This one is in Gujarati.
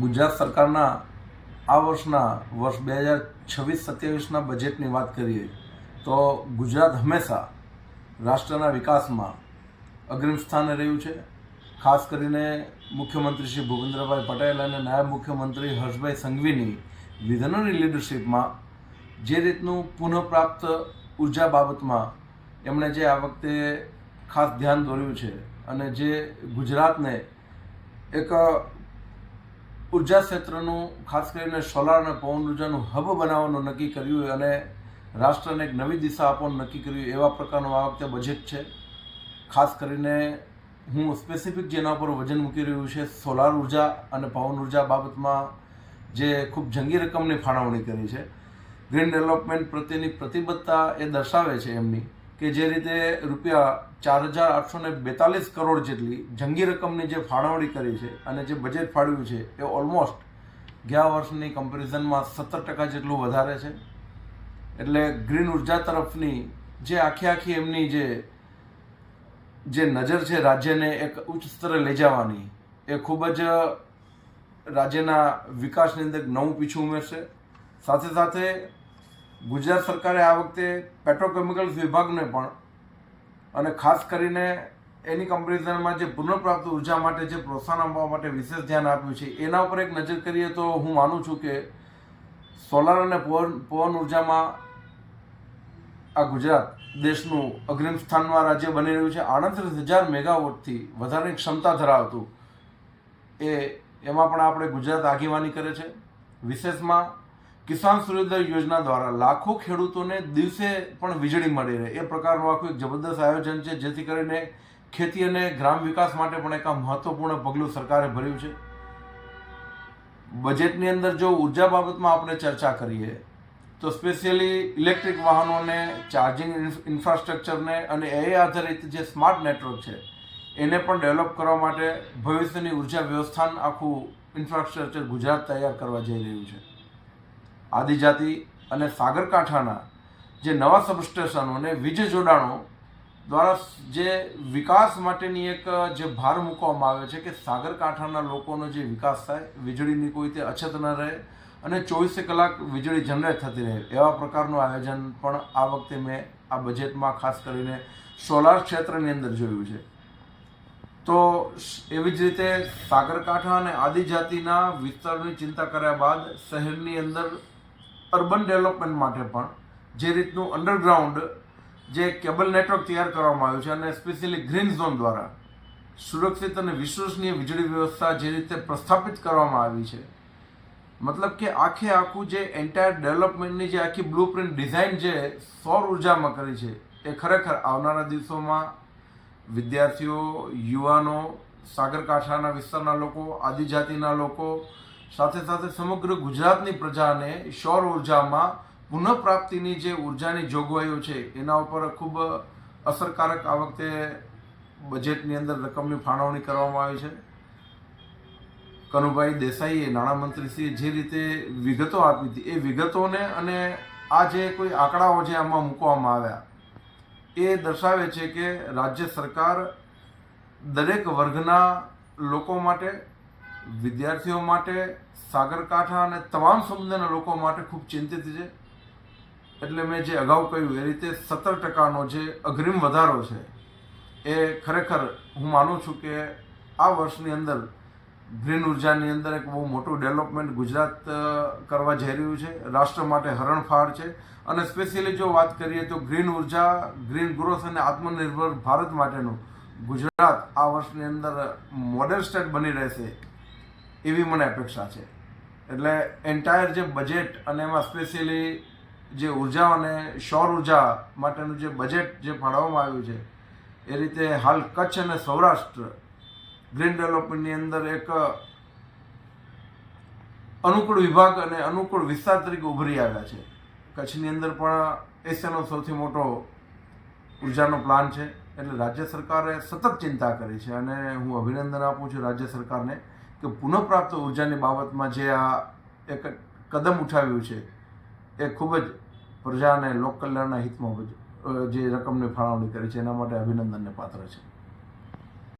ગુજરાત સરકારના આ વર્ષ 2026-27ના બજેટની વાત કરીએ તો ગુજરાત હંમેશા રાષ્ટ્રના વિકાસમાં અગ્રીમ સ્થાને રહ્યું છે. ખાસ કરીને મુખ્યમંત્રી શ્રી ભૂપેન્દ્રભાઈ પટેલ અને નાયબ મુખ્યમંત્રી હર્ષભાઈ સંઘવીની વિઝનરી લીડરશિપમાં જે રીતનું પુનઃપ્રાપ્ત ઉર્જા બાબતમાં એમણે જે આ વખતે ખાસ ધ્યાન દોર્યું છે અને જે ગુજરાતને એક ઉર્જા ક્ષેત્રનું ખાસ કરીને સોલાર અને પવન ઉર્જાનું હબ બનાવવાનું નક્કી કર્યું અને રાષ્ટ્રને એક નવી દિશા આપવાનું નક્કી કર્યું એવા પ્રકારનું આ વખતે બજેટ છે. ખાસ કરીને હું સ્પેસિફિક જેના પર વજન મૂકી રહ્યું છે સોલાર ઉર્જા અને પવન ઉર્જા બાબતમાં જે ખૂબ જંગી રકમની ફાળવણી કરી છે. ગ્રીન ડેવલપમેન્ટ પ્રત્યેની પ્રતિબદ્ધતા એ દર્શાવે છે એમની કે જે રીતે રૂપિયા 4,842 કરોડ જેટલી જંગી રકમની જે ફાળવણી કરી છે અને જે બજેટ ફાળવ્યું છે એ ઓલમોસ્ટ ગયા વર્ષની કમ્પેરિઝનમાં 17% જેટલું વધારે છે. એટલે ગ્રીન ઉર્જા તરફની જે આખી એમની જે નજર છે રાજ્યને એક ઉચ્ચ સ્તરે લઈ જવાની એ ખૂબ જ રાજ્યના વિકાસની અંદર નવું પીછું ઉમેરશે. સાથે ગુજરાત સરકારે આ વખતે પેટ્રોકેમિકલ્સ વિભાગને પણ અને ખાસ કરીને એની કમ્પેરિઝનમાં જે પુનઃપ્રાપ્ત ઉર્જા માટે જે પ્રોત્સાહન આપવા માટે વિશેષ ધ્યાન આપ્યું છે એના ઉપર એક નજર કરીએ તો હું માનું છું કે સોલાર અને પવન ઉર્જામાં આ ગુજરાત દેશનું અગ્રીમ સ્થાનમાં રાજ્ય બની રહ્યું છે. 38,000 મેગાવોટથી વધારેની ક્ષમતા ધરાવતું એમાં પણ આપણે ગુજરાત આગેવાની કરે છે. વિશેષમાં કિસાન સૂર્યોદય યોજના દ્વારા લાખો ખેડૂતોને દિવસે પણ વીજળી મળી રહે એ પ્રકારનું આખું એક જબરદસ્ત આયોજન છે, જેથી કરીને ખેતી અને ગ્રામ વિકાસ માટે પણ એક આ મહત્વપૂર્ણ પગલું સરકારે ભર્યું છે. બજેટની અંદર જો ઉર્જા બાબતમાં આપણે ચર્ચા કરીએ તો સ્પેશિયલી ઇલેક્ટ્રિક વાહનોને, ચાર્જિંગ ઇન્ફ્રાસ્ટ્રક્ચરને અને એ આધારિત જે સ્માર્ટ નેટવર્ક છે એને પણ ડેવલપ કરવા માટે ભવિષ્યની ઉર્જા વ્યવસ્થાન આખું ઇન્ફ્રાસ્ટ્રક્ચર ગુજરાત તૈયાર કરવા જઈ રહ્યું છે. આદિજાતિ અને સાગરકાંઠાના જે નવા સબસ્ટેશનો અને વીજ જોડાણો દ્વારા જે વિકાસ માટેની એક જે ભાર મૂકવામાં આવે છે કે સાગરકાંઠાના લોકોનો જે વિકાસ થાય, વીજળીની કોઈ તે અછત ન રહે અને 24 કલાક વીજળી જનરેટ થતી રહે એવા પ્રકારનું આયોજન પણ આ વખતે મેં આ બજેટમાં ખાસ કરીને સોલાર ક્ષેત્રની અંદર જોયું છે. તો એવી જ રીતે સાગરકાંઠા અને આદિજાતિના વિસ્તારોની ચિંતા કર્યા બાદ શહેરની અંદર અર્બન ડેવલપમેન્ટ માટે પણ જે રીતનું અંડરગ્રાઉન્ડ જે કેબલ નેટવર્ક તૈયાર કરવામાં આવ્યું છે અને સ્પેશિયલી ગ્રીન ઝોન દ્વારા સુરક્ષિત અને વિશ્વસનીય વીજળી વ્યવસ્થા જે રીતે પ્રસ્થાપિત કરવામાં આવી છે, મતલબ કે આખું જે એન્ટાયર ડેવલપમેન્ટની જે આખી બ્લુપ્રિન્ટ ડિઝાઇન જે સૌર ઉર્જામાં કરી છે એ ખરેખર આવનારા દિવસોમાં વિદ્યાર્થીઓ, યુવાનો, સાગરકાંઠાના વિસ્તારના લોકો, આદિજાતિના લોકો સાથે સમગ્ર ગુજરાતની પ્રજાને સૌર ઉર્જામાં પુનઃપ્રાપ્તિની જે ઉર્જાની જોગવાઈઓ છે એના ઉપર ખૂબ અસરકારક આ વખતે બજેટની અંદર રકમની ફાળવણી કરવામાં આવી છે. કનુભાઈ દેસાઈએ નાણામંત્રીશ્રીએ જે રીતે વિગતો આપી હતી એ વિગતોને અને આ જે કોઈ આંકડાઓ જે આમાં મૂકવામાં આવ્યા એ દર્શાવે છે કે રાજ્ય સરકાર દરેક વર્ગના લોકો માટે, વિદ્યાર્થીઓ માટે, સાગરકાંઠા અને તમામ સમુદાયના લોકો માટે ખૂબ ચિંતિત છે. એટલે મેં જે અગાઉ કહ્યું એ રીતે 17%નો જે અગ્રીમ વધારો છે એ ખરેખર હું માનું છું કે આ વર્ષની અંદર ગ્રીન ઉર્જાની અંદર એક બહુ મોટું ડેવલપમેન્ટ ગુજરાત કરવા જઈ રહ્યું છે. રાષ્ટ્ર માટે હરણફાળ છે અને સ્પેશિયલી જો વાત કરીએ તો ગ્રીન ઉર્જા, ગ્રીન ગ્રોથ અને આત્મનિર્ભર ભારત માટેનું ગુજરાત આ વર્ષની અંદર મોડેલ સ્ટેટ બની રહેશે એવી મને અપેક્ષા છે. એટલે એન્ટાયર જે બજેટ અને એમાં સ્પેશિયલી જે ઉર્જા અને સૌર ઉર્જા માટેનું જે બજેટ જે ફાળવવામાં આવ્યું છે એ રીતે હાલ કચ્છ અને સૌરાષ્ટ્ર ગ્રીન ડેવલપમેન્ટની અંદર એક અનુકૂળ વિભાગ અને અનુકૂળ વિસ્તાર તરીકે ઉભરી આવ્યા છે. કચ્છની અંદર પણ એશિયાનો સૌથી મોટો ઉર્જાનો પ્લાન છે. એટલે રાજ્ય સરકારે સતત ચિંતા કરી છે અને હું અભિનંદન આપું છું રાજ્ય સરકારને કે પુનઃપ્રાપ્ત ઉર્જાની બાબતમાં જે આ એક કદમ ઉઠાવ્યું છે એ ખૂબ જ પ્રજા અને લોક કલ્યાણના હિતમાં જે રકમની ફાળવણી કરી છે એના માટે અભિનંદનને પાત્ર છે.